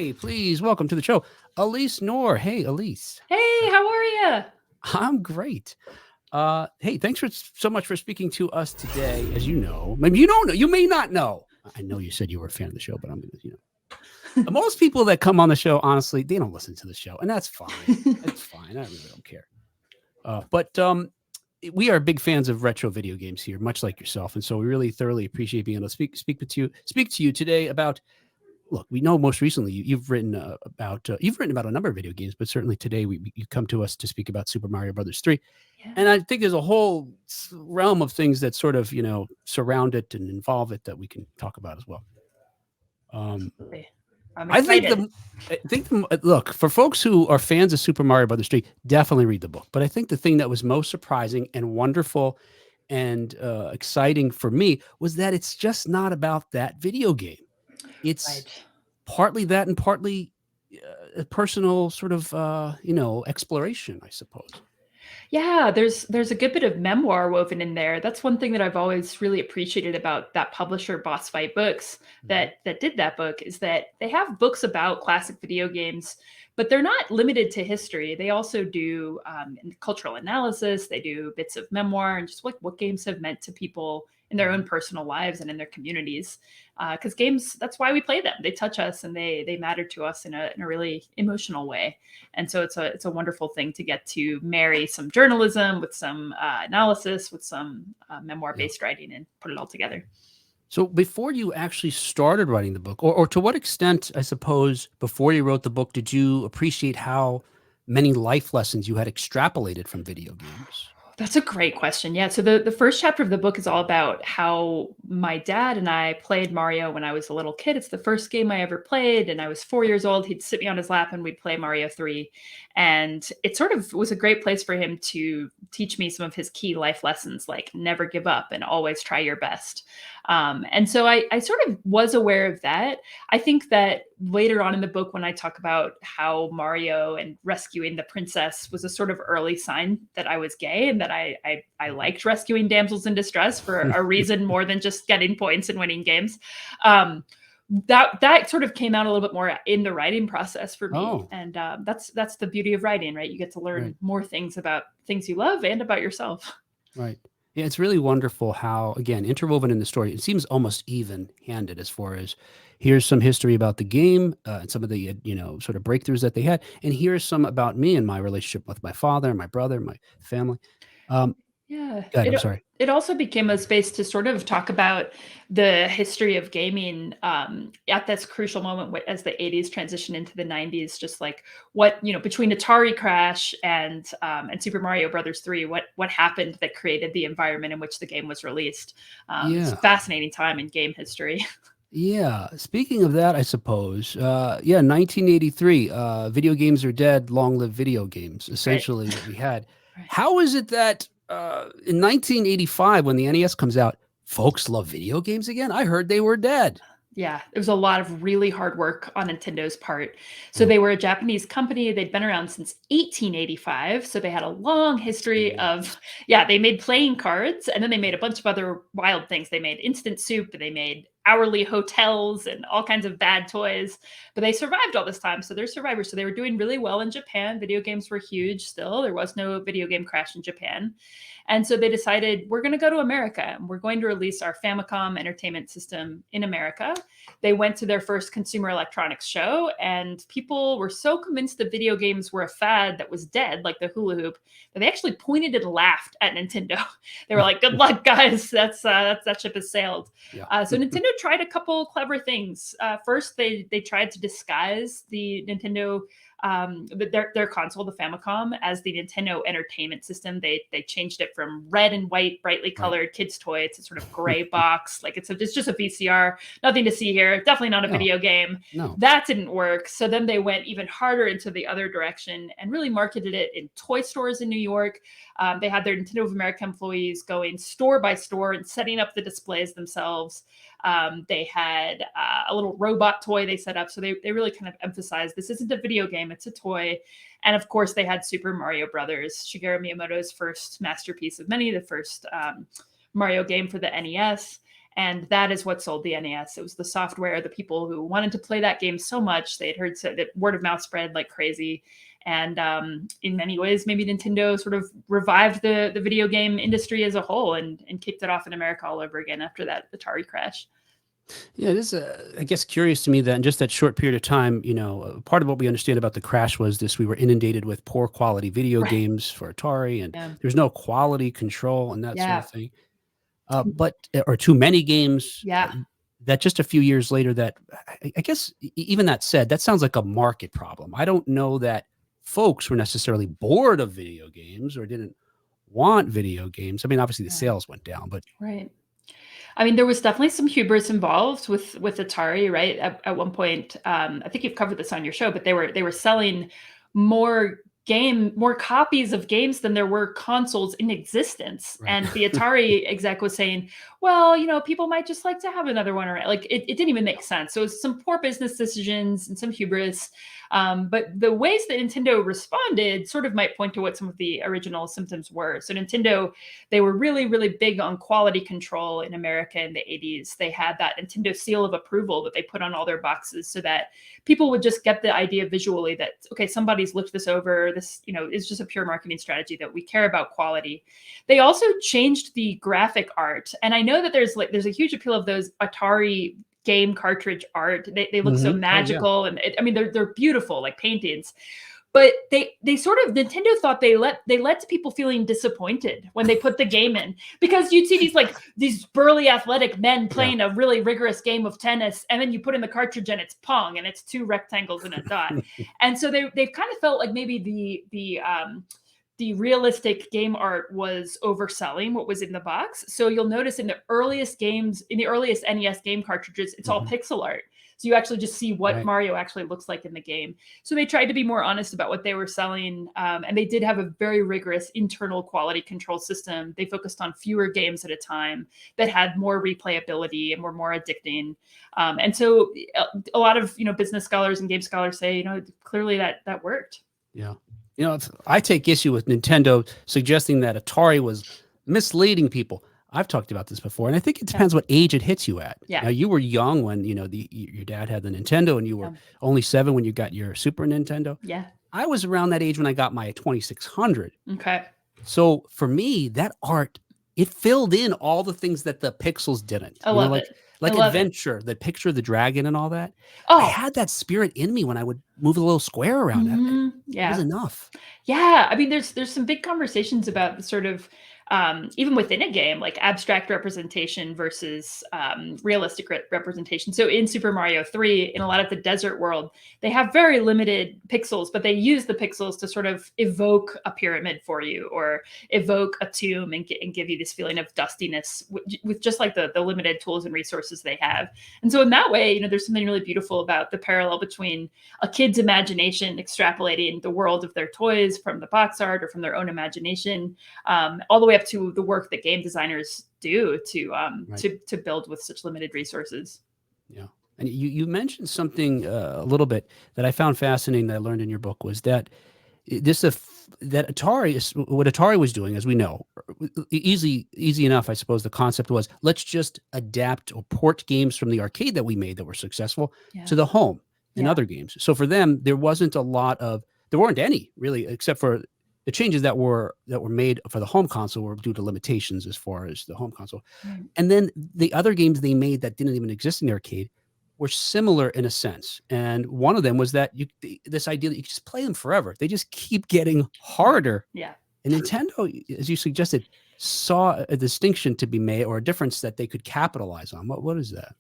Hey, please welcome to the show, Alyse Knorr. Hey, Alyse. Hey, how are you? I'm great. Hey, thanks so much for speaking to us today. As you know, maybe you don't know, you may not know. I know you said you were a fan of the show, but I'm going to, most people that come on the show, honestly, they don't listen to the show, and that's fine. It's fine. I really don't care. But we are big fans of retro video games here, much like yourself, and so we really thoroughly appreciate being able to speak to you today about. Look, we know most recently you've written about a number of video games, but certainly today you come to us to speak about Super Mario Brothers 3. And Yeah, I think there's a whole realm of things that sort of surround it and involve it that we can talk about as well. Um, absolutely. I'm I think excited. the look for folks who are fans of Super Mario Brothers 3, definitely read the book. But I think the thing that was most surprising and wonderful and exciting for me was that it's just not about that video game. It's Right. partly that and partly a personal sort of exploration, I suppose. Yeah, there's a good bit of memoir woven in there. That's one thing that I've always really appreciated about that publisher, Boss Fight Books, Mhm. that did that book, is that they have books about classic video games, but they're not limited to history. They also do cultural analysis. They do bits of memoir and just what games have meant to people in their own Mhm. personal lives and in their communities. Because games, that's why we play them. They touch us and they matter to us in a really emotional way. And so it's a wonderful thing to get to marry some journalism with some analysis, with some memoir Yeah. based writing, and put it all together. So before you actually started writing the book, or to what extent, I suppose, before you wrote the book, did you appreciate how many life lessons you had extrapolated from video games? That's a great question. Yeah. So the first chapter of the book is all about how my dad and I played Mario when I was a little kid. It's the first game I ever played, and I was 4 years old. He'd sit me on his lap and we'd play Mario 3. And it sort of was a great place for him to teach me some of his key life lessons, like never give up and always try your best. And so I sort of was aware of that. I think that later on in the book, when I talk about how Mario and rescuing the princess was a sort of early sign that I was gay and that I Mhm. liked rescuing damsels in distress for a reason more than just getting points and winning games. Um, that sort of came out a little bit more in the writing process for me, Oh, and that's the beauty of writing, right? You get to learn right. more things about things you love and about yourself. Right. Yeah, it's really wonderful how, again, interwoven in the story, it seems almost even-handed as far as here's some history about the game and some of the sort of breakthroughs that they had, and here's some about me and my relationship with my father, my brother, my family. Um, Yeah, Go ahead. I'm sorry. it also became a space to sort of talk about the history of gaming at this crucial moment as the 80s transition into the 90s. Just like what between Atari Crash and Super Mario Brothers 3, what happened that created the environment in which the game was released. It's a Yeah. fascinating time in game history. Yeah. Speaking of that, I suppose, yeah, 1983, video games are dead, long live video games, Right. essentially what we had. Right. How is it that in 1985, when the NES comes out, folks love video games again? I heard they were dead. Yeah, it was a lot of really hard work on Nintendo's part. So Oh, they were a Japanese company. They'd been around since 1885. So they had a long history of, jeez. yeah, they made playing cards and then they made a bunch of other wild things. They made instant soup, they made hourly hotels and all kinds of bad toys. But they survived all this time. So they're survivors. So they were doing really well in Japan. Video games were huge still. There was no video game crash in Japan. And so they decided we're going to go to America and we're going to release our Famicom entertainment system in America. They went to their first consumer electronics show, and people were so convinced that video games were a fad that was dead, like the hula hoop, that they actually pointed and laughed at Nintendo. They were like, "Good luck, guys. That ship has sailed." Yeah. So Nintendo tried a couple clever things. First, they tried to disguise the Nintendo their console, the Famicom, as the Nintendo Entertainment System. They changed it from red and white, brightly Right. colored kids' toy to sort of gray box, like it's just a VCR, nothing to see here, definitely not a No, video game. no. That didn't work. So then they went even harder into the other direction and really marketed it in toy stores in New York. They had their Nintendo of America employees going store by store and setting up the displays themselves. They had a little robot toy they set up. So they really kind of emphasized this isn't a video game, it's a toy. And of course, they had Super Mario Brothers, Shigeru Miyamoto's first masterpiece of many, the first Mario game for the NES. And that is what sold the NES. It was the software, the people who wanted to play that game so much. They had heard that word of mouth spread like crazy. And in many ways, maybe Nintendo sort of revived the video game industry as a whole and kicked it off in America all over again after that Atari crash. Yeah, it is, I guess, curious to me that in just that short period of time, part of what we understand about the crash was this: we were inundated with poor quality video Right. games for Atari, and Yeah. there's no quality control and that sort Yeah. of thing. Or too many games. Yeah. That just a few years later, that I guess, even that said, that sounds like a market problem. I don't know that folks were necessarily bored of video games or didn't want video games. I mean, obviously the Yeah. sales went down, but Right. I mean, there was definitely some hubris involved with Atari, right? At one point, I think you've covered this on your show, but they were selling more copies of games than there were consoles in existence. right. And the Atari exec was saying, well, people might just like to have another one around. Like it didn't even make sense. So it was some poor business decisions and some hubris. But the ways that Nintendo responded sort of might point to what some of the original symptoms were. So Nintendo, they were really, really big on quality control in America in the 80s. They had that Nintendo seal of approval that they put on all their boxes so that people would just get the idea visually that, okay, somebody's looked this over. This, is just a pure marketing strategy that we care about quality. They also changed the graphic art. And I know that there's a huge appeal of those Atari game cartridge art. They look so magical. And they're beautiful, like paintings. But they sort of, Nintendo thought they led to people feeling disappointed when they put the game in, because you'd see these burly athletic men playing a really rigorous game of tennis, and then you put in the cartridge and it's Pong, and it's two rectangles and a dot. And so they've kind of felt like maybe the realistic game art was overselling what was in the box. So you'll notice in the earliest NES game cartridges, it's all pixel art. So you actually just see what Mario actually looks like in the game. So they tried to be more honest about what they were selling. And they did have a very rigorous internal quality control system. They focused on fewer games at a time that had more replayability and were more addicting. And so a lot of, business scholars and game scholars say, clearly that worked. Yeah. I take issue with Nintendo suggesting that Atari was misleading people. I've talked about this before, and I think it depends what age it hits you at. Yeah. Now, you were young when, your dad had the Nintendo, and you were only 7 when you got your Super Nintendo. Yeah. I was around that age when I got my 2600. Okay. So for me, that art, it filled in all the things that the pixels didn't. I love it. Like Adventure, the picture of the dragon and all that. Oh, I had that spirit in me when I would move a little square around. It was enough. Yeah. I mean, there's some big conversations about the sort of, even within a game, like abstract representation versus realistic representation. So in Super Mario 3, in a lot of the desert world, they have very limited pixels, but they use the pixels to sort of evoke a pyramid for you or evoke a tomb and give you this feeling of dustiness with just like the limited tools and resources they have. And so in that way, there's something really beautiful about the parallel between a kid's imagination extrapolating the world of their toys from the box art or from their own imagination, all the way up to the work that game designers do to build with such limited resources. Yeah. And you mentioned something a little bit that I found fascinating that I learned in your book was that that what Atari was doing, as we know, easy enough, I suppose. The concept was, let's just adapt or port games from the arcade that we made that were successful to the home and other games. So for them, there weren't any really, except for the changes that were made for the home console were due to limitations as far as the home console. Right. And then the other games they made that didn't even exist in the arcade were similar in a sense. And one of them was that this idea that you just play them forever. They just keep getting harder. Yeah. And Nintendo, as you suggested, saw a distinction to be made, or a difference that they could capitalize on. What is that?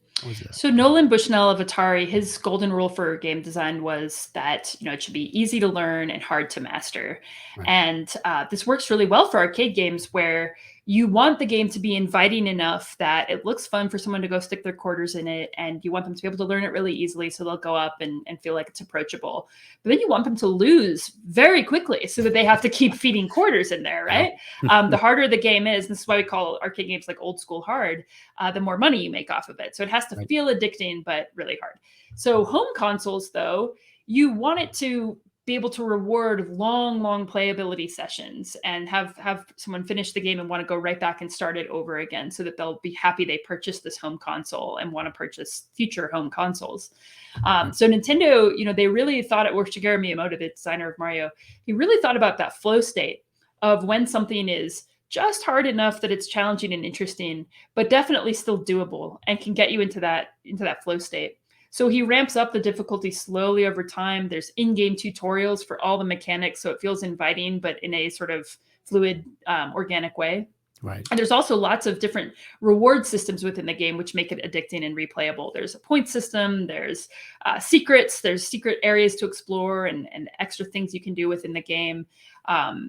So Nolan Bushnell of Atari, his golden rule for game design was that it should be easy to learn and hard to master. Right. And this works really well for arcade games, where you want the game to be inviting enough that it looks fun for someone to go stick their quarters in it, and you want them to be able to learn it really easily, so they'll go up and feel like it's approachable. But then you want them to lose very quickly so that they have to keep feeding quarters in there, right? The harder the game is, and this is why we call arcade games like old school hard, the more money you make off of it. So it has to feel addicting, but really hard. So home consoles, though, you want it to be able to reward long playability sessions and have someone finish the game and want to go right back and start it over again, so that they'll be happy they purchased this home console and want to purchase future home consoles. So Nintendo, they really thought it, or Shigeru Miyamoto, the designer of Mario, he really thought about that flow state of when something is just hard enough that it's challenging and interesting, but definitely still doable and can get you into that flow state. So he ramps up the difficulty slowly over time. There's in-game tutorials for all the mechanics, so it feels inviting, but in a sort of fluid, organic way. Right. And there's also lots of different reward systems within the game, which make it addicting and replayable. There's a point system, there's secrets, there's secret areas to explore, and extra things you can do within the game.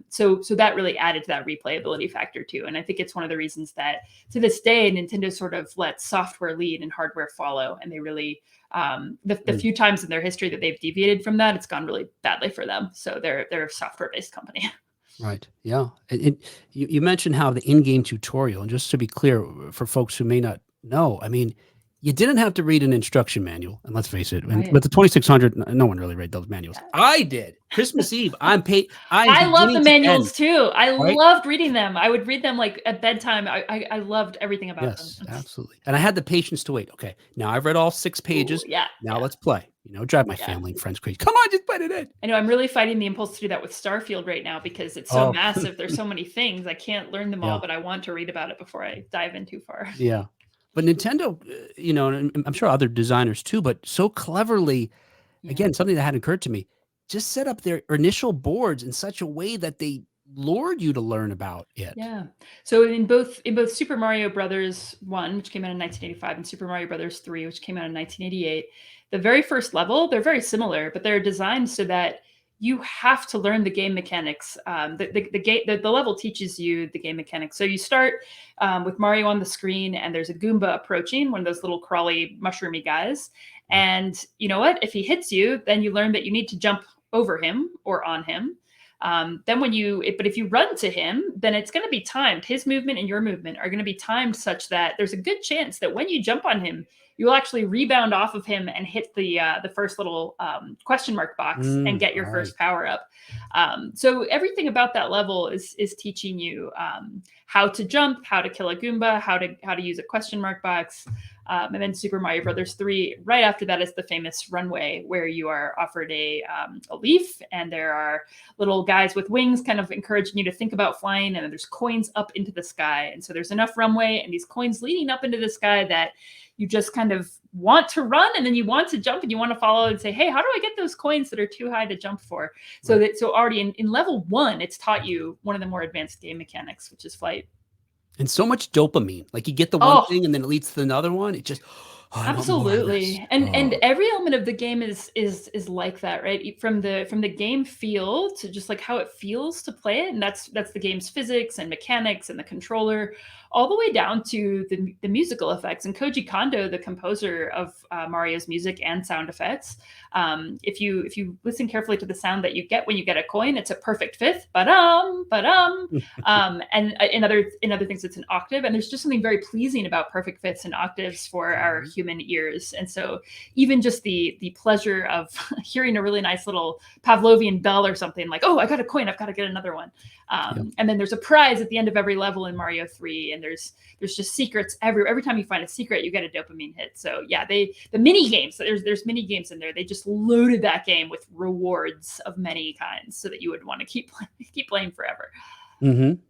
So that really added to that replayability factor too. And I think it's one of the reasons that to this day, Nintendo sort of lets software lead and hardware follow. And they really, the few times in their history that they've deviated from that, it's gone really badly for them. So they're a software-based company. Right. Yeah. And you mentioned how the in-game tutorial, and just to be clear for folks who may not know, I mean, you didn't have to read an instruction manual, and let's face it, Right. with the 2600, no one really read those manuals. I did. Christmas Eve, I love the manuals too. I right? loved reading them. I would read them like at bedtime. I loved everything about them. Yes, absolutely. And I had the patience to wait. Okay, now I've read all 6 pages. Ooh, yeah. Now let's play. Drive my family and friends crazy. Come on, just put it in. I know I'm really fighting the impulse to do that with Starfield right now because it's so massive. There's so many things. I can't learn them all, but I want to read about it before I dive in too far. Yeah. But Nintendo, and I'm sure other designers too, but so cleverly, again, something that hadn't occurred to me, just set up their initial boards in such a way that they lured you to learn about it. Yeah. So in both Super Mario Brothers 1, which came out in 1985, and Super Mario Brothers 3, which came out in 1988, the very first level, they're very similar, but they're designed so that you have to learn the game mechanics. The level teaches you the game mechanics. So you start with Mario on the screen, and there's a Goomba approaching, one of those little crawly, mushroomy guys. And you know what? If he hits you, then you learn that you need to jump over him or on him. But if you run to him, then it's going to be timed. His movement and your movement are going to be timed such that there's a good chance that when you jump on him, you'll actually rebound off of him and hit the first little question mark box and get your first power up. So everything about that level is teaching you how to jump, how to kill a Goomba, how to use a question mark box. And then Super Mario Brothers 3, right after that, is the famous runway where you are offered a leaf, and there are little guys with wings kind of encouraging you to think about flying, and then there's coins up into the sky. And so there's enough runway and these coins leading up into the sky that you just kind of want to run, and then you want to jump, and you want to follow and say, hey, how do I get those coins that are too high to jump for? So already in level 1, it's taught you one of the more advanced game mechanics, which is flight. And so much dopamine. Like you get the one thing and then it leads to another one. It just absolutely. And every element of the game is like that, right? From the game feel to just like how it feels to play it. And that's the game's physics and mechanics and the controller, all the way down to the musical effects. And Koji Kondo, the composer of Mario's music and sound effects, if you listen carefully to the sound that you get when you get a coin, it's a perfect fifth, and in other things it's an octave. And there's just something very pleasing about perfect fifths and octaves for our human ears. And so even just the pleasure of hearing a really nice little Pavlovian bell or something, like, oh, I got a coin, I've got to get another one. And then there's a prize at the end of every level in Mario 3, and there's just secrets every time you find a secret, you get a dopamine hit. So yeah, the mini games, there's mini games in there. They just loaded that game with rewards of many kinds so that you would want to keep playing forever.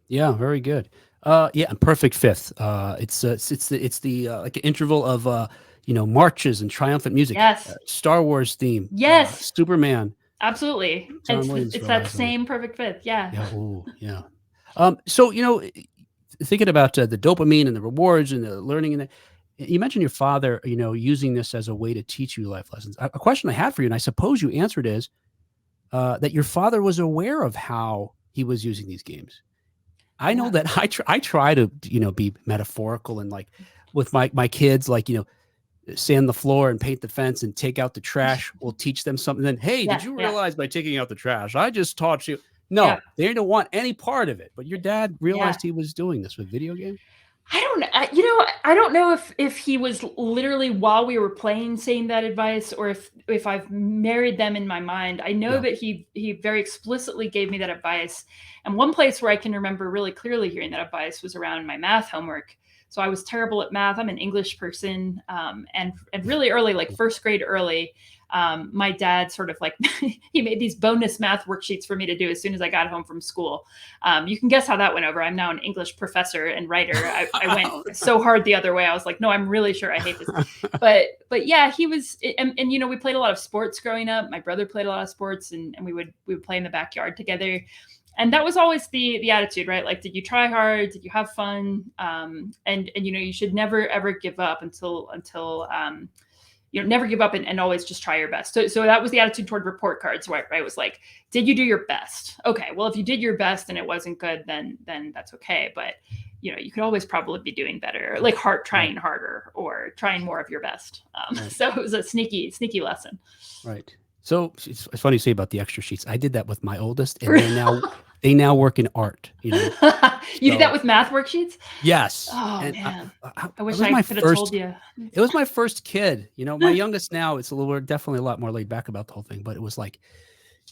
Yeah, very good. And perfect fifth. It's the like an interval of marches and triumphant music. Yes. Star Wars theme. Yes. Superman. Absolutely. It's that same perfect fifth. Yeah. Yeah. Oh, yeah. So thinking about the dopamine and the rewards and the learning, and you mentioned your father, using this as a way to teach you life lessons. A question I had for you, and I suppose you answered, is that your father was aware of how he was using these games. I know that I try to be metaphorical, and like with my kids, like sand the floor and paint the fence and take out the trash. We'll teach them something. Then, hey, did you realize by taking out the trash, I just taught you? No, they don't want any part of it. But your dad realized he was doing this with video games. I don't know if he was literally while we were playing saying that advice, or if I've married them in my mind. I know Yeah. that he very explicitly gave me that advice. And one place where I can remember really clearly hearing that advice was around my math homework. So I was terrible at math. I'm an English person, and really early, like first grade early, my dad sort of like he made these bonus math worksheets for me to do as soon as I got home from school. You can guess how that went over. I'm now an English professor and writer. I went so hard the other way. I was like, no, I'm really sure I hate this. But yeah, he was, and we played a lot of sports growing up. My brother played a lot of sports, and we would play in the backyard together. And that was always the attitude, right? Like, did you try hard? Did you have fun? And you should never ever give up until never give up, and always just try your best. So that was the attitude toward report cards, right? It was like, did you do your best? Okay, well, if you did your best and it wasn't good, then that's okay. But you could always probably be doing better, like trying harder or trying more of your best. Right. So it was a sneaky lesson. Right. So it's funny you say about the extra sheets. I did that with my oldest, and they now work in art. You did that with math worksheets? Yes. Oh And man, I I wish was I my could have first. told you. It was my first kid. My youngest now, we're definitely a lot more laid back about the whole thing. But it was like,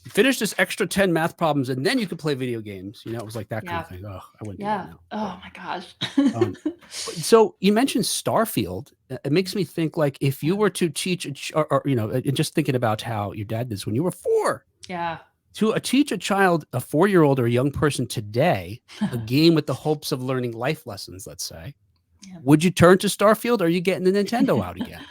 you finish this extra 10 math problems, and then you could play video games. It was like that kind of thing. Oh, I wouldn't do that now. Oh my gosh. So you mentioned Starfield. It makes me think, like, if you were to teach, or and just thinking about how your dad did when you were 4. Yeah. To teach a child, a 4-year-old or a young person today, a game with the hopes of learning life lessons, let's say, would you turn to Starfield, or are you getting the Nintendo out again?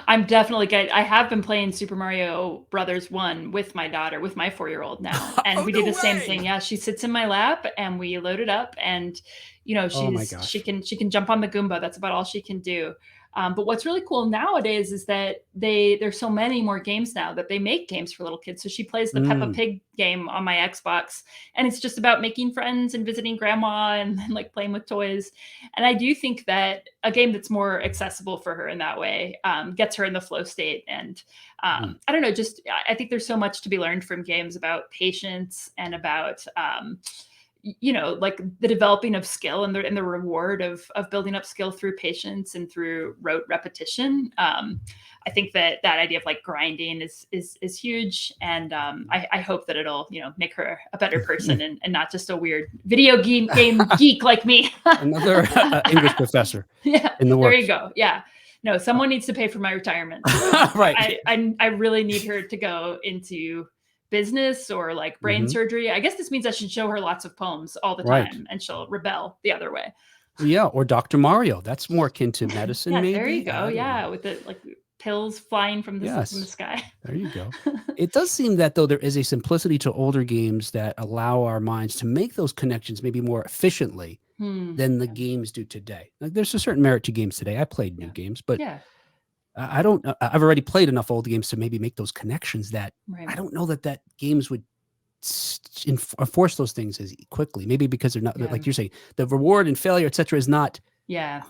I'm definitely good. I have been playing Super Mario Brothers 1 with my daughter, with my 4-year-old now. And we do the same thing. Yeah, she sits in my lap and we load it up, and she can jump on the Goomba. That's about all she can do. But what's really cool nowadays is that there's so many more games now that they make games for little kids. So she plays the Peppa Pig game on my Xbox, and it's just about making friends and visiting grandma and like playing with toys. And I do think that a game that's more accessible for her in that way gets her in the flow state. And I don't know, I think there's so much to be learned from games about patience and about like the developing of skill and the reward of building up skill through patience and through rote repetition. I think that idea of like grinding is huge, and I hope that it'll make her a better person and not just a weird video game geek like me. Another English professor. Yeah, in the works. There you go. Yeah. No, someone needs to pay for my retirement. So right. I really need her to go into business or like brain surgery. I guess this means I should show her lots of poems all the time, and she'll rebel the other way. Yeah, or Dr. Mario. That's more akin to medicine, maybe. There you go. Yeah, with the like pills flying from the sky. There you go. It does seem that, though, there is a simplicity to older games that allow our minds to make those connections maybe more efficiently than the games do today. Like, there's a certain merit to games today. I played new games, but I don't. I've already played enough old games to maybe make those connections that I don't know that games would enforce those things as quickly. Maybe because they're not, like you're saying, the reward and failure, etc., is not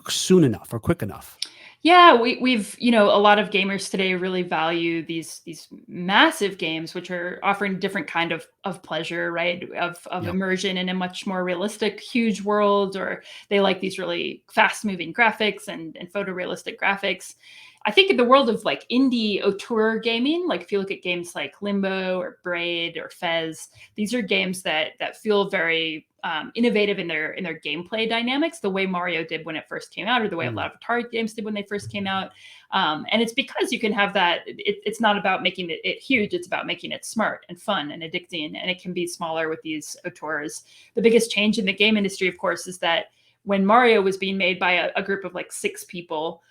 soon enough or quick enough. Yeah, we've a lot of gamers today really value these massive games, which are offering different kind of pleasure, right? Of immersion in a much more realistic, huge world, or they like these really fast moving graphics and photorealistic graphics. I think in the world of like indie auteur gaming, like if you look at games like Limbo or Braid or Fez, these are games that feel very innovative in their gameplay dynamics, the way Mario did when it first came out, or the way a lot of Atari games did when they first came out. And it's because you can have that. It's not about making it huge. It's about making it smart and fun and addicting. And it can be smaller with these auteurs. The biggest change in the game industry, of course, is that when Mario was being made by a group of like 6 people,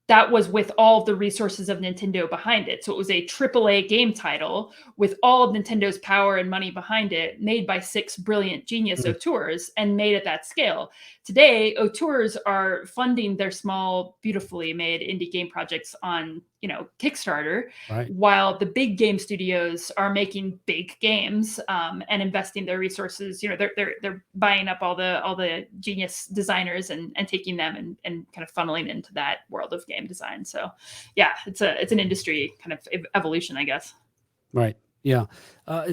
that was with all of the resources of Nintendo behind it. So it was a AAA game title with all of Nintendo's power and money behind it, made by 6 brilliant genius auteurs and made at that scale. Today, auteurs are funding their small, beautifully made indie game projects on, Kickstarter, while the big game studios are making big games and investing their resources. They're buying up all the genius designers and taking them and kind of funneling into that world of game design. So yeah, it's an industry kind of evolution, I guess. Right. Yeah.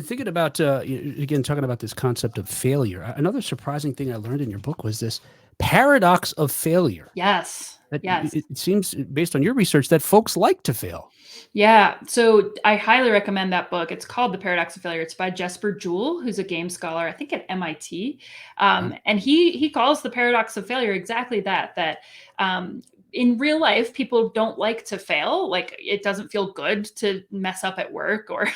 Thinking about, again, talking about this concept of failure, another surprising thing I learned in your book was this paradox of failure. Yes. That Yes. it seems, based on your research, that folks like to fail. Yeah. So I highly recommend that book. It's called The Paradox of Failure. It's by Jesper Juhl, who's a game scholar, I think at MIT. Okay. And he calls the paradox of failure exactly that, in real life, people don't like to fail. Like, it doesn't feel good to mess up at work, or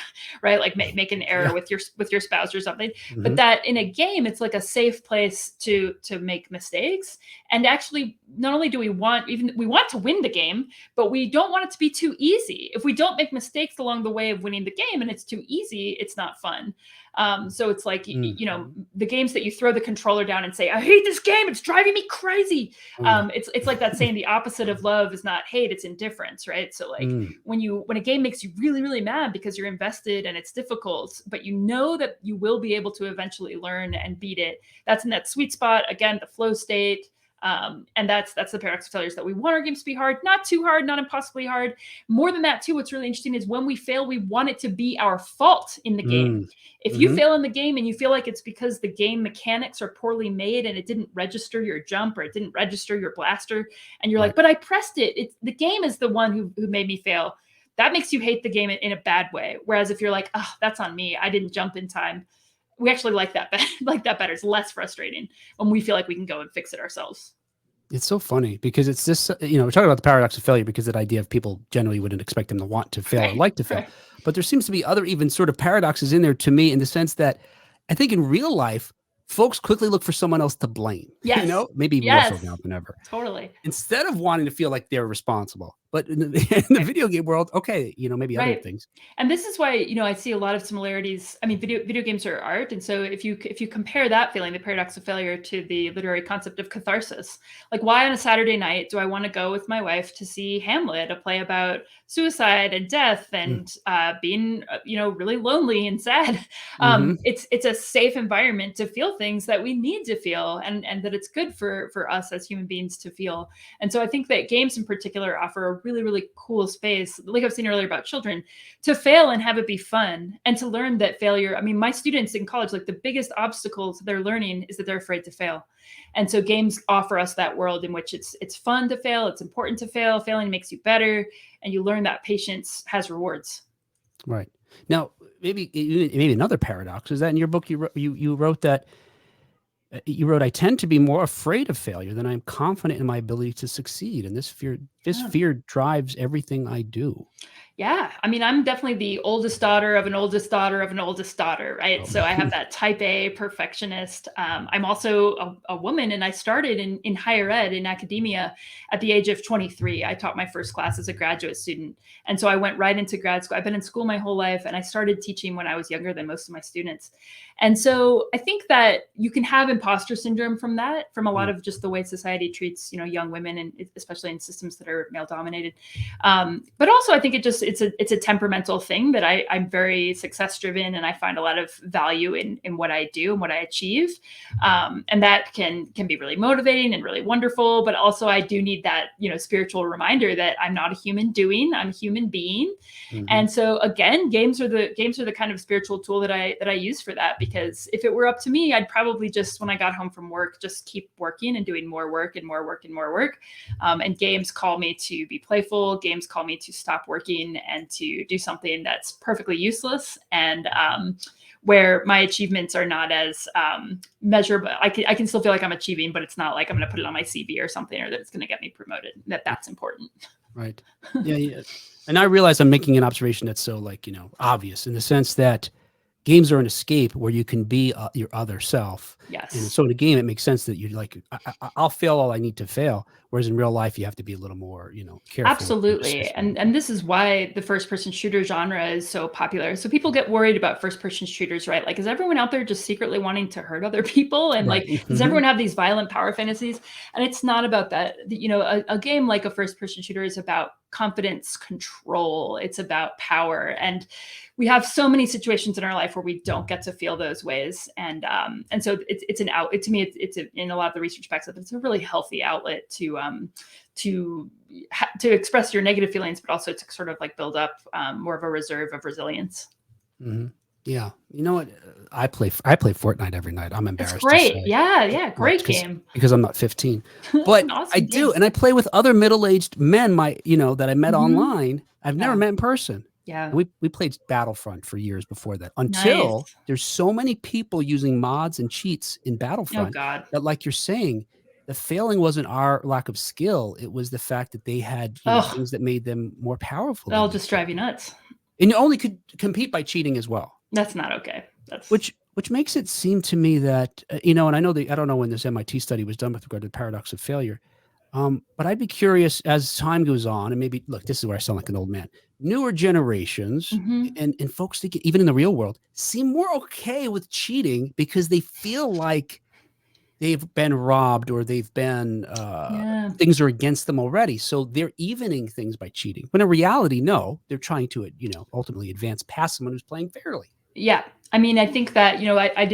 right, like make an error Yeah. with your spouse or something. But Mhm. that in a game, it's like a safe place to make mistakes. And actually, not only do we want to win the game, but we don't want it to be too easy. If we don't make mistakes along the way of winning the game and it's too easy, it's not fun. So it's like, Mhm. the games that you throw the controller down and say, "I hate this game. It's driving me crazy." Oh, yeah. It's like that saying, the opposite of love is not hate, it's indifference, right? So like, Mm. when a game makes you really, really mad because you're invested and it's difficult, but you know that you will be able to eventually learn and beat it, that's in that sweet spot, again, the flow state. And that's the paradox of failures, that we want our games to be hard, not too hard, not impossibly hard. More than that, too, what's really interesting is when we fail, we want it to be our fault in the game. Mm. If you Mhm. fail in the game and you feel like it's because the game mechanics are poorly made and it didn't register your jump, or it didn't register your blaster, and you're Right. like, "But I pressed it. It's the game is the one who made me fail." That makes you hate the game in a bad way. Whereas if you're like, "Oh, that's on me. I didn't jump in time." We actually like that like that better. It's less frustrating when we feel like we can go and fix it ourselves. It's so funny because it's this, we're talking about the paradox of failure because that idea of people generally wouldn't expect them to want to fail or Right. like to fail. Right. But there seems to be other even sort of paradoxes in there to me, in the sense that I think in real life, folks quickly look for someone else to blame, Yes. maybe more so Yes. now than ever, Totally. instead of wanting to feel like they're responsible. But in in the Right. video game world, okay, maybe other Right. things. And this is why, I see a lot of similarities. I mean, video games are art, and so if you compare that feeling, the paradox of failure, to the literary concept of catharsis, like, why on a Saturday night do I want to go with my wife to see Hamlet, a play about suicide and death Mm. and being really lonely and sad? Mhm. It's a safe environment to feel things that we need to feel, and that it's good for us as human beings to feel. And so I think that games in particular offer a really, really cool space, like I was saying earlier about children, to fail and have it be fun, and to learn that failure. I mean, my students in college, like, the biggest obstacle to their learning is that they're afraid to fail. And so games offer us that world in which it's fun to fail, it's important to fail, failing makes you better, and you learn that patience has rewards. Right. Now, maybe another paradox is that in your book you wrote that I tend to be more afraid of failure than I'm confident in my ability to succeed, and this Yeah. fear drives everything I do. Yeah. I mean, I'm definitely the oldest daughter of an oldest daughter of an oldest daughter, right? Oh. So I have that type A perfectionist. I'm also a woman, and I started in higher ed, in academia, at the age of 23. I taught my first class as a graduate student. And so I went right into grad school. I've been in school my whole life, and I started teaching when I was younger than most of my students. And so I think that you can have imposter syndrome from that, from a lot Mm. of just the way society treats, young women, and especially in systems that are male dominated. But also, I think it's a temperamental thing, that I'm very success driven, and I find a lot of value in what I do and what I achieve, and that can be really motivating and really wonderful. But also, I do need that spiritual reminder that I'm not a human doing, I'm a human being. Mhm. And so again, games are the kind of spiritual tool that I use for that, because if it were up to me, I'd probably just, when I got home from work, just keep working and doing more work and more work and more work. And games call me to be playful. Games call me to stop working and to do something that's perfectly useless, and where my achievements are not as measurable. I can still feel like I'm achieving, but it's not like I'm going to put it on my CV or something, or that it's going to get me promoted. That's important. Right. Yeah, yeah. And I realize I'm making an observation that's so, obvious, in the sense that games are an escape where you can be your other self. And Yes. so in a game, it makes sense that you're like, I'll fail all I need to fail. Whereas in real life, you have to be a little more, careful with your Absolutely. decision. And this is why the first person shooter genre is so popular. So people get worried about first person shooters, right? Like, is everyone out there just secretly wanting to hurt other people? And Right. like, does Mhm. everyone have these violent power fantasies? And it's not about that. A game like a first person shooter is about confidence, control. It's about power. And we have so many situations in our life where we don't get to feel those ways. And so it's an out, to me, in a lot of the research backs up, it's a really healthy outlet to to express your negative feelings, but also to sort of like build up more of a reserve of resilience. Mhm. Yeah. You know what? I play Fortnite every night. I'm It's embarrassed to great. say. Yeah, yeah, Well, great game. because I'm not 15. It's But an I awesome do, game. and I play with other middle-aged men, that I met Mhm. online. I've never Yeah, met in person. yeah. And we played Battlefront for years before that, Nice. until there's so many people using mods and cheats in Oh Battlefront god. that, like you're saying, the failing wasn't our lack of skill, it was the fact that they had, Oh, things that made them more powerful that'll than you. just drive you nuts. And you only could compete by cheating as well. That's not okay. That's Which makes it seem to me that, and I don't know when this MIT study was done with regard to the paradox of failure, but I'd be curious as time goes on, and maybe look, this is where I sound like an old man. Newer generations mhm. and folks that even in the real world seem more okay with cheating because they feel like they've been robbed or they've been Yeah. things are against them already. So they're evening things by cheating. When in reality, no, they're trying to, ultimately advance past someone who's playing fairly. Yeah. I mean, I think that, I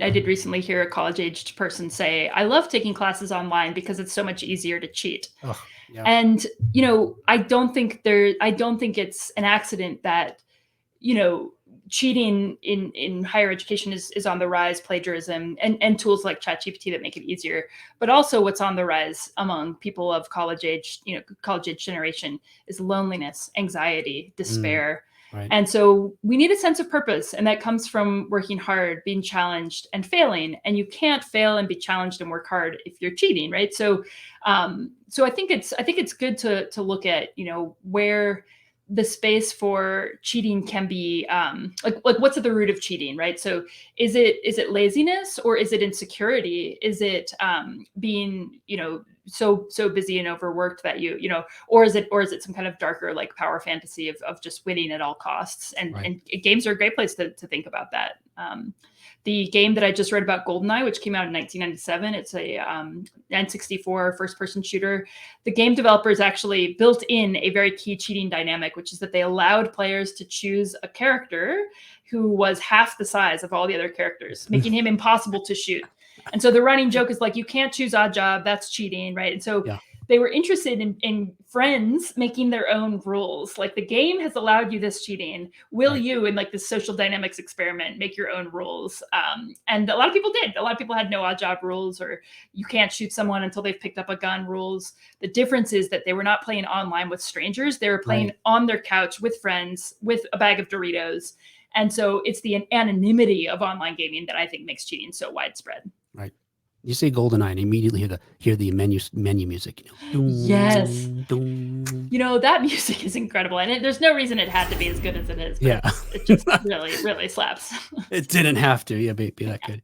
did recently hear a college-aged person say, "I love taking classes online because it's so much easier to cheat." Oh, yeah. And, I don't think it's an accident that, you know, cheating in higher education is on the rise, plagiarism and tools like ChatGPT that make it easier. But also what's on the rise among people of college age generation is loneliness, anxiety, Mm, despair. right. And so we need a sense of purpose, and that comes from working hard, being challenged, and failing. And you can't fail and be challenged and work hard if you're cheating, right? So I think it's good to look at where the space for cheating can be like what's at the root of cheating, right? So is it laziness, or is it insecurity? Is it being so busy and overworked that or is it some kind of darker like power fantasy of just winning at all costs? and Right. and games are a great place to think about that. The game that I just read about, Goldeneye, which came out in 1997, it's a N64 first-person shooter. The game developers actually built in a very key cheating dynamic, which is that they allowed players to choose a character who was half the size of all the other characters, making him impossible to shoot. And so the running joke is like, you can't choose odd job, that's cheating, right? And so Yeah. they were interested in friends making their own rules. Like, the game has allowed you this cheating. Will Right. you, in like this social dynamics experiment, make your own rules? And a lot of people did. A lot of people had no odd job rules, or you can't shoot someone until they've picked up a gun rules. The difference is that they were not playing online with strangers. They were playing Right. on their couch with friends with a bag of Doritos. And so it's the anonymity of online gaming that I think makes cheating so widespread. Right. You say GoldenEye and immediately hear the menu music. Yes. Doom, doom. That music is incredible, and there's no reason it had to be as good as it is, but Yeah. it just really, really slaps. It didn't have to. Yeah, be that good.